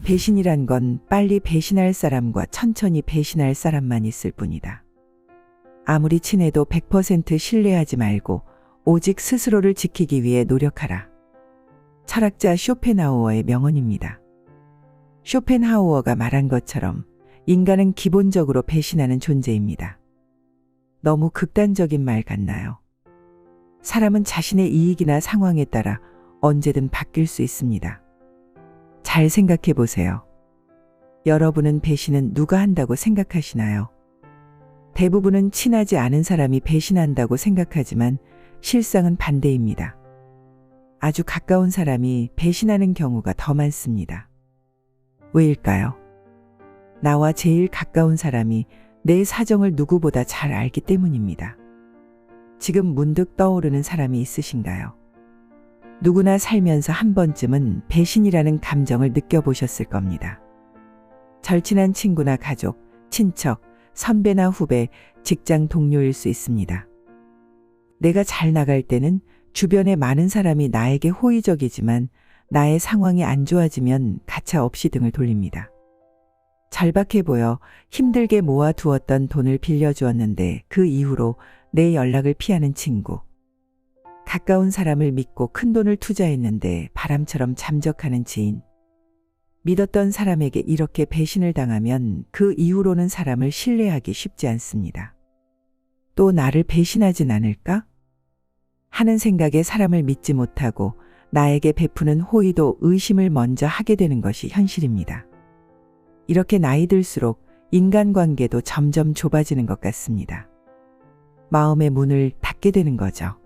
배신이란 건 빨리 배신할 사람과 천천히 배신할 사람만 있을 뿐이다. 아무리 친해도 100% 신뢰하지 말고 오직 스스로를 지키기 위해 노력하라. 철학자 쇼펜하우어의 명언입니다. 쇼펜하우어가 말한 것처럼 인간은 기본적으로 배신하는 존재입니다. 너무 극단적인 말 같나요? 사람은 자신의 이익이나 상황에 따라 언제든 바뀔 수 있습니다. 잘 생각해 보세요. 여러분은 배신은 누가 한다고 생각하시나요? 대부분은 친하지 않은 사람이 배신한다고 생각하지만 실상은 반대입니다. 아주 가까운 사람이 배신하는 경우가 더 많습니다. 왜일까요? 나와 제일 가까운 사람이 내 사정을 누구보다 잘 알기 때문입니다. 지금 문득 떠오르는 사람이 있으신가요? 누구나 살면서 한 번쯤은 배신이라는 감정을 느껴보셨을 겁니다. 절친한 친구나 가족, 친척, 선배나 후배, 직장 동료일 수 있습니다. 내가 잘 나갈 때는 주변에 많은 사람이 나에게 호의적이지만 나의 상황이 안 좋아지면 가차없이 등을 돌립니다. 절박해 보여 힘들게 모아두었던 돈을 빌려주었는데 그 이후로 내 연락을 피하는 친구. 가까운 사람을 믿고 큰 돈을 투자했는데 바람처럼 잠적하는 지인. 믿었던 사람에게 이렇게 배신을 당하면 그 이후로는 사람을 신뢰하기 쉽지 않습니다. 또 나를 배신하진 않을까? 하는 생각에 사람을 믿지 못하고 나에게 베푸는 호의도 의심을 먼저 하게 되는 것이 현실입니다. 이렇게 나이 들수록 인간관계도 점점 좁아지는 것 같습니다. 마음의 문을 닫게 되는 거죠.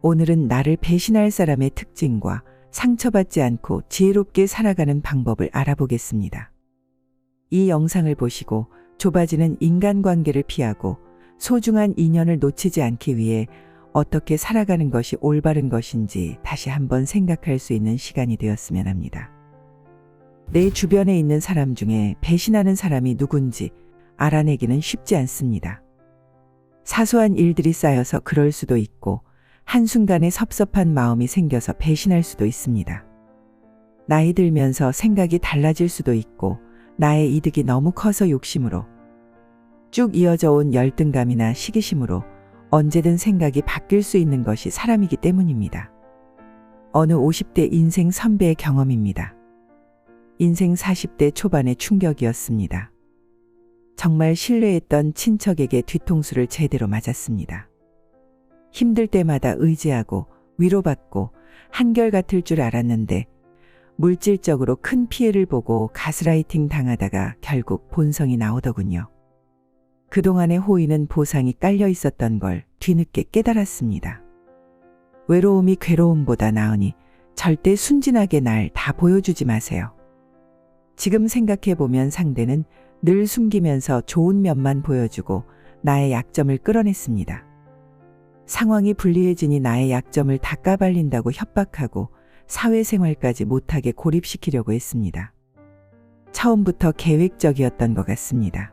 오늘은 나를 배신할 사람의 특징과 상처받지 않고 지혜롭게 살아가는 방법을 알아보겠습니다. 이 영상을 보시고 좁아지는 인간관계를 피하고 소중한 인연을 놓치지 않기 위해 어떻게 살아가는 것이 올바른 것인지 다시 한번 생각할 수 있는 시간이 되었으면 합니다. 내 주변에 있는 사람 중에 배신하는 사람이 누군지 알아내기는 쉽지 않습니다. 사소한 일들이 쌓여서 그럴 수도 있고 한순간에 섭섭한 마음이 생겨서 배신할 수도 있습니다. 나이 들면서 생각이 달라질 수도 있고 나의 이득이 너무 커서 욕심으로 쭉 이어져 온 열등감이나 시기심으로 언제든 생각이 바뀔 수 있는 것이 사람이기 때문입니다. 어느 50대 인생 선배의 경험입니다. 인생 40대 초반의 충격이었습니다. 정말 신뢰했던 친척에게 뒤통수를 제대로 맞았습니다. 힘들 때마다 의지하고 위로받고 한결같을 줄 알았는데 물질적으로 큰 피해를 보고 가스라이팅 당하다가 결국 본성이 나오더군요. 그동안의 호의는 보상이 깔려 있었던 걸 뒤늦게 깨달았습니다. 외로움이 괴로움보다 나으니 절대 순진하게 날 다 보여주지 마세요. 지금 생각해보면 상대는 늘 숨기면서 좋은 면만 보여주고 나의 약점을 끌어냈습니다. 상황이 불리해지니 나의 약점을 다 까발린다고 협박하고 사회생활까지 못하게 고립시키려고 했습니다. 처음부터 계획적이었던 것 같습니다.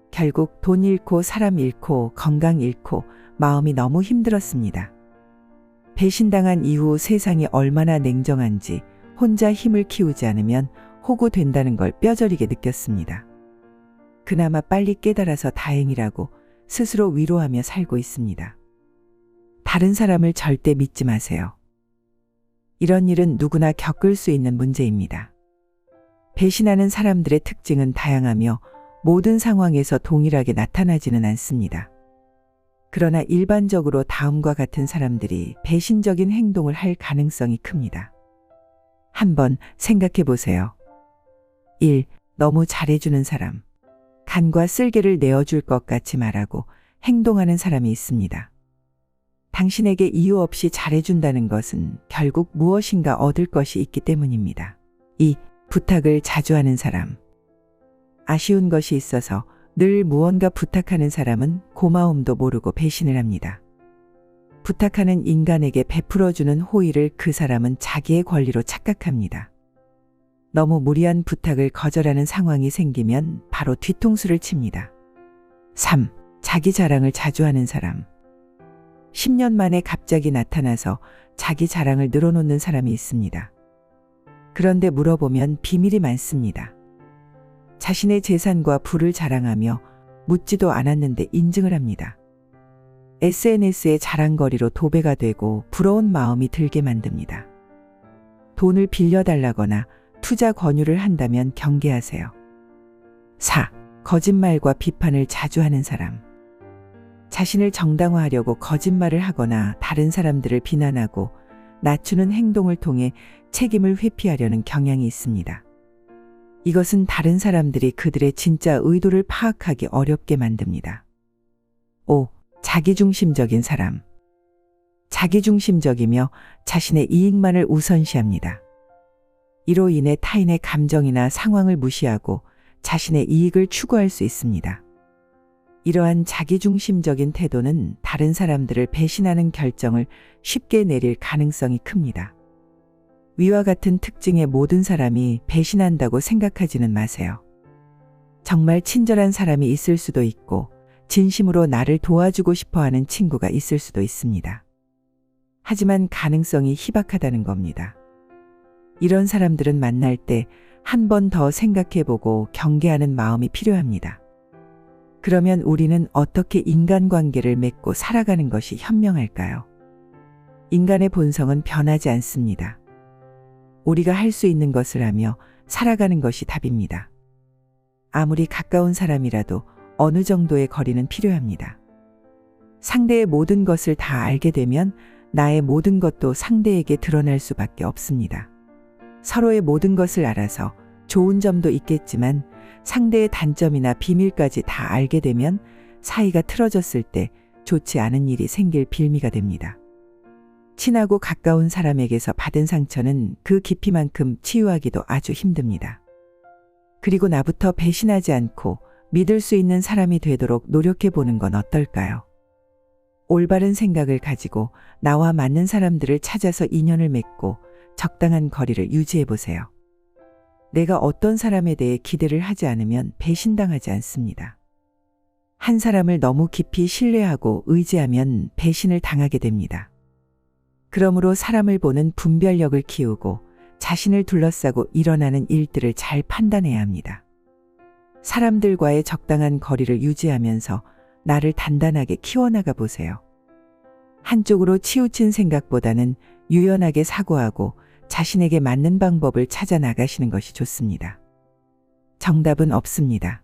결국 돈 잃고 사람 잃고 건강 잃고 마음이 너무 힘들었습니다. 배신당한 이후 세상이 얼마나 냉정한지 혼자 힘을 키우지 않으면 호구된다는 걸 뼈저리게 느꼈습니다. 그나마 빨리 깨달아서 다행이라고 스스로 위로하며 살고 있습니다. 다른 사람을 절대 믿지 마세요. 이런 일은 누구나 겪을 수 있는 문제입니다. 배신하는 사람들의 특징은 다양하며 모든 상황에서 동일하게 나타나지는 않습니다. 그러나 일반적으로 다음과 같은 사람들이 배신적인 행동을 할 가능성이 큽니다. 한번 생각해 보세요. 1. 너무 잘해주는 사람. 간과 쓸개를 내어줄 것 같이 말하고 행동하는 사람이 있습니다. 당신에게 이유 없이 잘해준다는 것은 결국 무엇인가 얻을 것이 있기 때문입니다. 2. 부탁을 자주 하는 사람. 아쉬운 것이 있어서 늘 무언가 부탁하는 사람은 고마움도 모르고 배신을 합니다. 부탁하는 인간에게 베풀어주는 호의를 그 사람은 자기의 권리로 착각합니다. 너무 무리한 부탁을 거절하는 상황이 생기면 바로 뒤통수를 칩니다. 3. 자기 자랑을 자주 하는 사람. 10년 만에 갑자기 나타나서 자기 자랑을 늘어놓는 사람이 있습니다. 그런데 물어보면 비밀이 많습니다. 자신의 재산과 부를 자랑하며 묻지도 않았는데 인증을 합니다. SNS의 자랑거리로 도배가 되고 부러운 마음이 들게 만듭니다. 돈을 빌려달라거나 투자 권유를 한다면 경계하세요. 4. 거짓말과 비판을 자주 하는 사람. 자신을 정당화하려고 거짓말을 하거나 다른 사람들을 비난하고 낮추는 행동을 통해 책임을 회피하려는 경향이 있습니다. 이것은 다른 사람들이 그들의 진짜 의도를 파악하기 어렵게 만듭니다. 5. 자기중심적인 사람. 자기중심적이며 자신의 이익만을 우선시합니다. 이로 인해 타인의 감정이나 상황을 무시하고 자신의 이익을 추구할 수 있습니다. 이러한 자기중심적인 태도는 다른 사람들을 배신하는 결정을 쉽게 내릴 가능성이 큽니다. 위와 같은 특징의 모든 사람이 배신한다고 생각하지는 마세요. 정말 친절한 사람이 있을 수도 있고 진심으로 나를 도와주고 싶어하는 친구가 있을 수도 있습니다. 하지만 가능성이 희박하다는 겁니다. 이런 사람들은 만날 때 한 번 더 생각해보고 경계하는 마음이 필요합니다. 그러면 우리는 어떻게 인간관계를 맺고 살아가는 것이 현명할까요? 인간의 본성은 변하지 않습니다. 우리가 할 수 있는 것을 하며 살아가는 것이 답입니다. 아무리 가까운 사람이라도 어느 정도의 거리는 필요합니다. 상대의 모든 것을 다 알게 되면 나의 모든 것도 상대에게 드러날 수밖에 없습니다. 서로의 모든 것을 알아서 좋은 점도 있겠지만 상대의 단점이나 비밀까지 다 알게 되면 사이가 틀어졌을 때 좋지 않은 일이 생길 빌미가 됩니다. 친하고 가까운 사람에게서 받은 상처는 그 깊이만큼 치유하기도 아주 힘듭니다. 그리고 나부터 배신하지 않고 믿을 수 있는 사람이 되도록 노력해 보는 건 어떨까요? 올바른 생각을 가지고 나와 맞는 사람들을 찾아서 인연을 맺고 적당한 거리를 유지해 보세요. 내가 어떤 사람에 대해 기대를 하지 않으면 배신당하지 않습니다. 한 사람을 너무 깊이 신뢰하고 의지하면 배신을 당하게 됩니다. 그러므로 사람을 보는 분별력을 키우고 자신을 둘러싸고 일어나는 일들을 잘 판단해야 합니다. 사람들과의 적당한 거리를 유지하면서 나를 단단하게 키워나가 보세요. 한쪽으로 치우친 생각보다는 유연하게 사고하고 자신에게 맞는 방법을 찾아 나가시는 것이 좋습니다. 정답은 없습니다.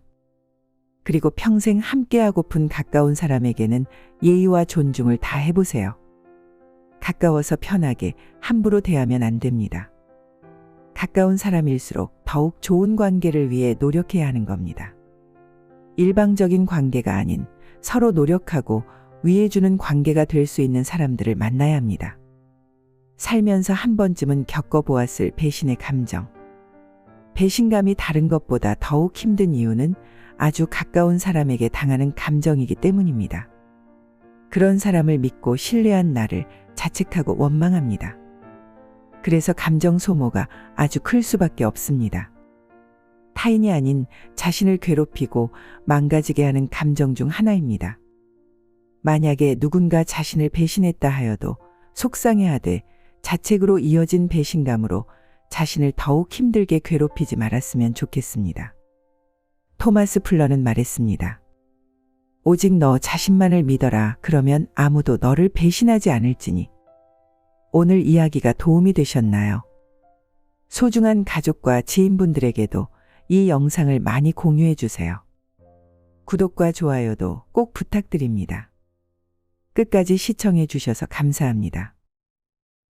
그리고 평생 함께하고픈 가까운 사람에게는 예의와 존중을 다 해보세요. 가까워서 편하게 함부로 대하면 안 됩니다. 가까운 사람일수록 더욱 좋은 관계를 위해 노력해야 하는 겁니다. 일방적인 관계가 아닌 서로 노력하고 위해주는 관계가 될 수 있는 사람들을 만나야 합니다. 살면서 한 번쯤은 겪어보았을 배신의 감정. 배신감이 다른 것보다 더욱 힘든 이유는 아주 가까운 사람에게 당하는 감정이기 때문입니다. 그런 사람을 믿고 신뢰한 나를 자책하고 원망합니다. 그래서 감정 소모가 아주 클 수밖에 없습니다. 타인이 아닌 자신을 괴롭히고 망가지게 하는 감정 중 하나입니다. 만약에 누군가 자신을 배신했다 하여도 속상해하되 자책으로 이어진 배신감으로 자신을 더욱 힘들게 괴롭히지 말았으면 좋겠습니다. 토마스 풀러는 말했습니다. 오직 너 자신만을 믿어라. 그러면 아무도 너를 배신하지 않을지니. 오늘 이야기가 도움이 되셨나요? 소중한 가족과 지인분들에게도 이 영상을 많이 공유해 주세요. 구독과 좋아요도 꼭 부탁드립니다. 끝까지 시청해 주셔서 감사합니다.